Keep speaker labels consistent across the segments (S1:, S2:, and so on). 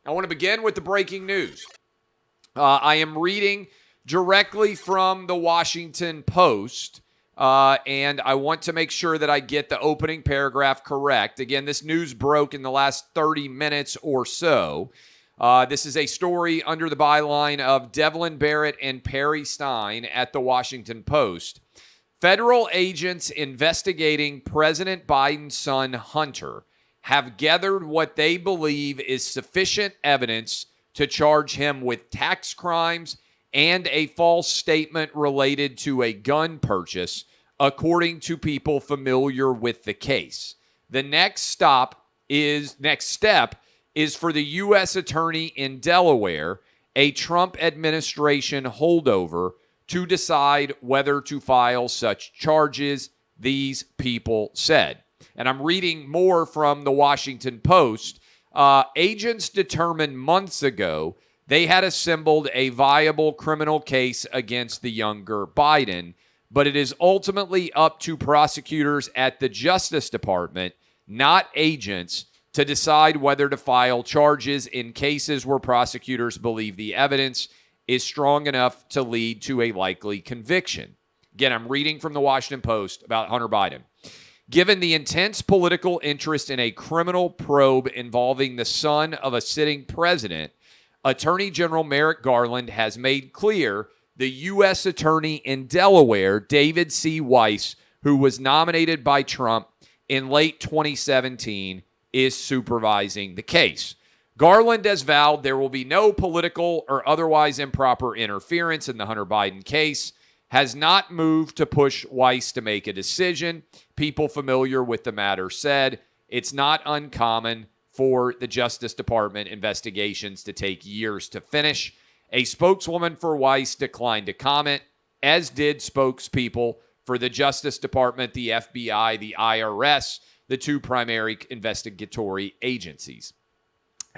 S1: I want to begin with the breaking news. I am reading directly from the Washington Post, and I want to make sure that I get the opening paragraph correct. Again, this news broke in the last 30 minutes or so. This is a story under the byline of Devlin Barrett and Perry Stein at the Washington Post. Federal agents investigating President Biden's son, Hunter, have gathered what they believe is sufficient evidence to charge him with tax crimes and a false statement related to a gun purchase, according to people familiar with the case. The next step is for the U.S. Attorney in Delaware, a Trump administration holdover, to decide whether to file such charges, these people said. And I'm reading more from the Washington Post. Agents determined months ago they had assembled a viable criminal case against the younger Biden, but it is ultimately up to prosecutors at the Justice Department, not agents, to decide whether to file charges in cases where prosecutors believe the evidence is strong enough to lead to a likely conviction. Again, I'm reading from the Washington Post about Hunter Biden. Given the intense political interest in a criminal probe involving the son of a sitting president, Attorney General Merrick Garland has made clear the U.S. Attorney in Delaware, David C. Weiss, who was nominated by Trump in late 2017, is supervising the case. Garland has vowed there will be no political or otherwise improper interference in the Hunter Biden case, has not moved to push Weiss to make a decision. People familiar with the matter said it's not uncommon for the Justice Department investigations to take years to finish. A spokeswoman for Weiss declined to comment, as did spokespeople for the Justice Department, the FBI, the IRS, the two primary investigatory agencies.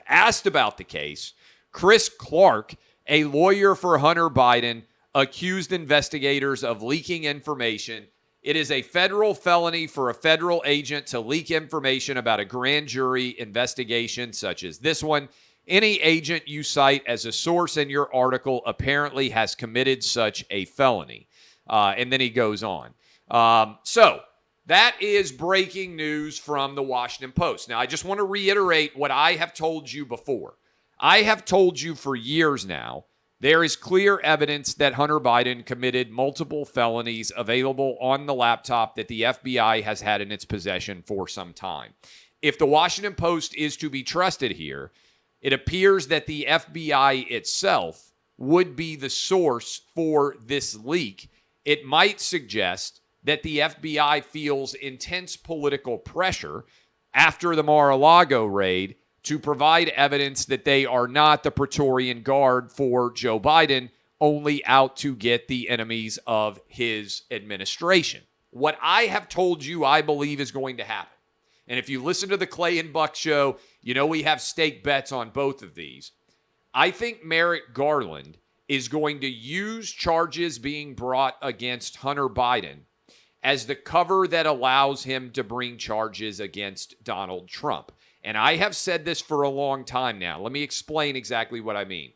S1: Asked about the case, Chris Clark, a lawyer for Hunter Biden, accused investigators of leaking information. It is a federal felony for a federal agent to leak information about a grand jury investigation such as this one. Any agent you cite as a source in your article apparently has committed such a felony. And then he goes on. So that is breaking news from the Washington Post. Now, I just want to reiterate what I have told you before. I have told you for years now, there is clear evidence that Hunter Biden committed multiple felonies available on the laptop that the FBI has had in its possession for some time. If the Washington Post is to be trusted here, it appears that the FBI itself would be the source for this leak. It might suggest that the FBI feels intense political pressure after the Mar-a-Lago raid to provide evidence that they are not the Praetorian Guard for Joe Biden, only out to get the enemies of his administration. What I have told you I believe is going to happen, and if you listen to the Clay and Buck show, you know we have stake bets on both of these. I think Merrick Garland is going to use charges being brought against Hunter Biden as the cover that allows him to bring charges against Donald Trump. And I have said this for a long time now. Let me explain exactly what I mean.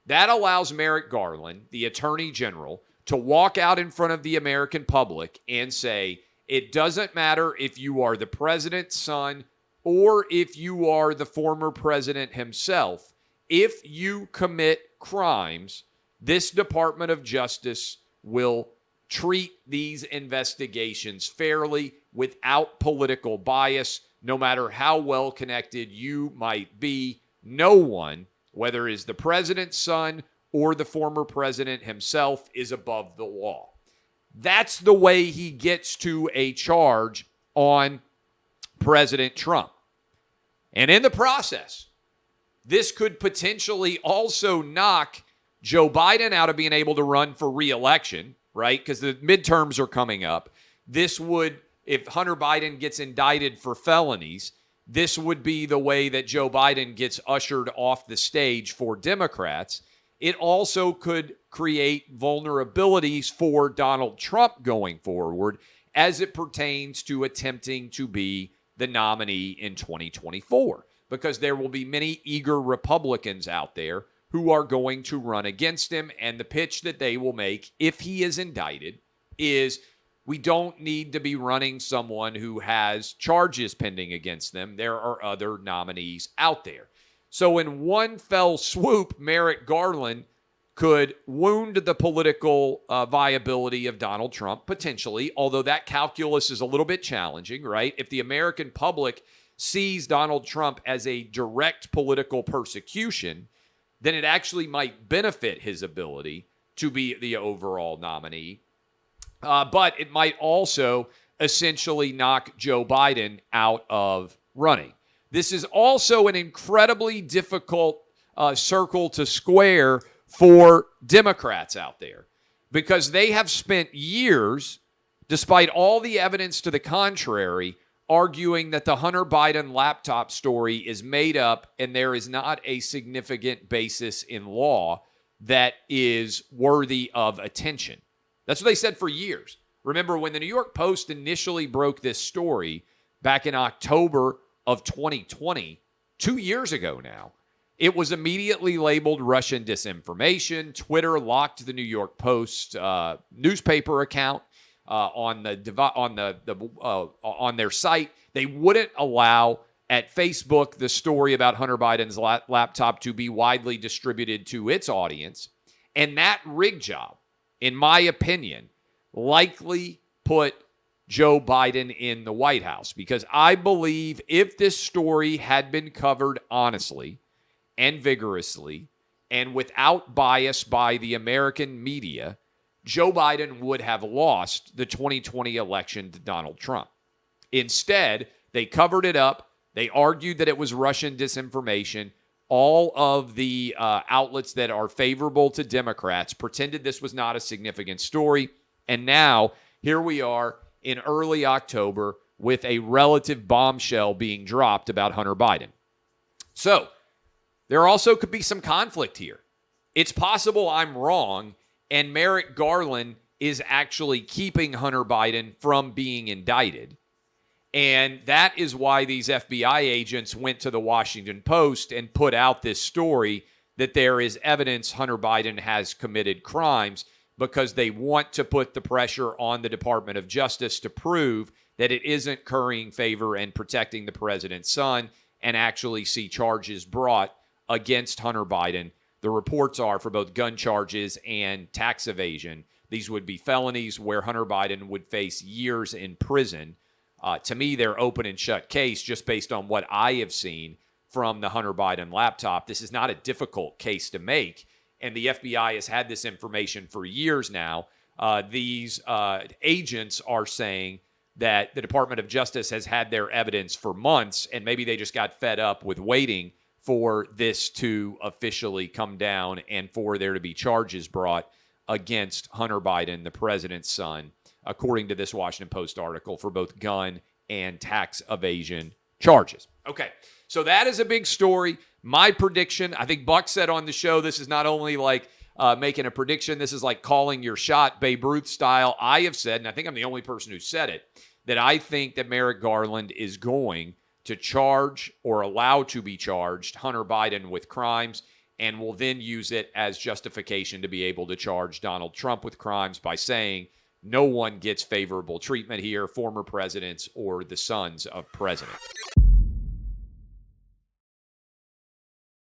S1: That allows Merrick Garland, the Attorney General, to walk out in front of the American public and say, it doesn't matter if you are the president's son or if you are the former president himself. If you commit crimes, this Department of Justice will treat these investigations fairly without political bias, no matter how well connected you might be. No one, whether it is the president's son or the former president himself, is above the law. That's the way he gets to a charge on President Trump. And in the process, this could potentially also knock Joe Biden out of being able to run for re-election, right? Because the midterms are coming up. This would, if Hunter Biden gets indicted for felonies, this would be the way that Joe Biden gets ushered off the stage for Democrats. It also could create vulnerabilities for Donald Trump going forward as it pertains to attempting to be the nominee in 2024. because there will be many eager Republicans out there who are going to run against him. And the pitch that they will make if he is indicted is, we don't need to be running someone who has charges pending against them. There are other nominees out there. So in one fell swoop, Merrick Garland could wound the political viability of Donald Trump, potentially, although that calculus is a little bit challenging, right? If the American public sees Donald Trump as a direct political persecution, then it actually might benefit his ability to be the overall nominee. But it might also essentially knock Joe Biden out of running. This is also an incredibly difficult circle to square for Democrats out there, because they have spent years, despite all the evidence to the contrary, arguing that the Hunter Biden laptop story is made up and there is not a significant basis in law that is worthy of attention. That's what they said for years. Remember, when the New York Post initially broke this story back in October of 2020, 2 years ago now, it was immediately labeled Russian disinformation. Twitter locked the New York Post newspaper account on their site. They wouldn't allow at Facebook the story about Hunter Biden's laptop to be widely distributed to its audience. And that rig job, in my opinion, likely put Joe Biden in the White House, because I believe if this story had been covered honestly and vigorously and without bias by the American media, Joe Biden would have lost the 2020 election to Donald Trump. Instead, they covered it up. They argued that it was Russian disinformation. All of the outlets that are favorable to Democrats pretended this was not a significant story. And now, here we are in early October with a relative bombshell being dropped about Hunter Biden. So, there also could be some conflict here. It's possible I'm wrong, and Merrick Garland is actually keeping Hunter Biden from being indicted. And that is why these FBI agents went to the Washington Post and put out this story that there is evidence Hunter Biden has committed crimes, because they want to put the pressure on the Department of Justice to prove that it isn't currying favor and protecting the president's son, and actually see charges brought against Hunter Biden. The reports are for both gun charges and tax evasion. These would be felonies where Hunter Biden would face years in prison. To me, they're open and shut case just based on what I have seen from the Hunter Biden laptop. This is not a difficult case to make, and the FBI has had this information for years now. These agents are saying that the Department of Justice has had their evidence for months, and maybe they just got fed up with waiting for this to officially come down and for there to be charges brought against Hunter Biden, the president's son, according to this Washington Post article, for both gun and tax evasion charges. Okay, so that is a big story. My prediction, I think Buck said on the show, this is not only like making a prediction, this is like calling your shot, Babe Ruth style. I have said, and I think I'm the only person who said it, that I think that Merrick Garland is going to charge or allow to be charged Hunter Biden with crimes, and will then use it as justification to be able to charge Donald Trump with crimes by saying no one gets favorable treatment here, former presidents or the sons of presidents.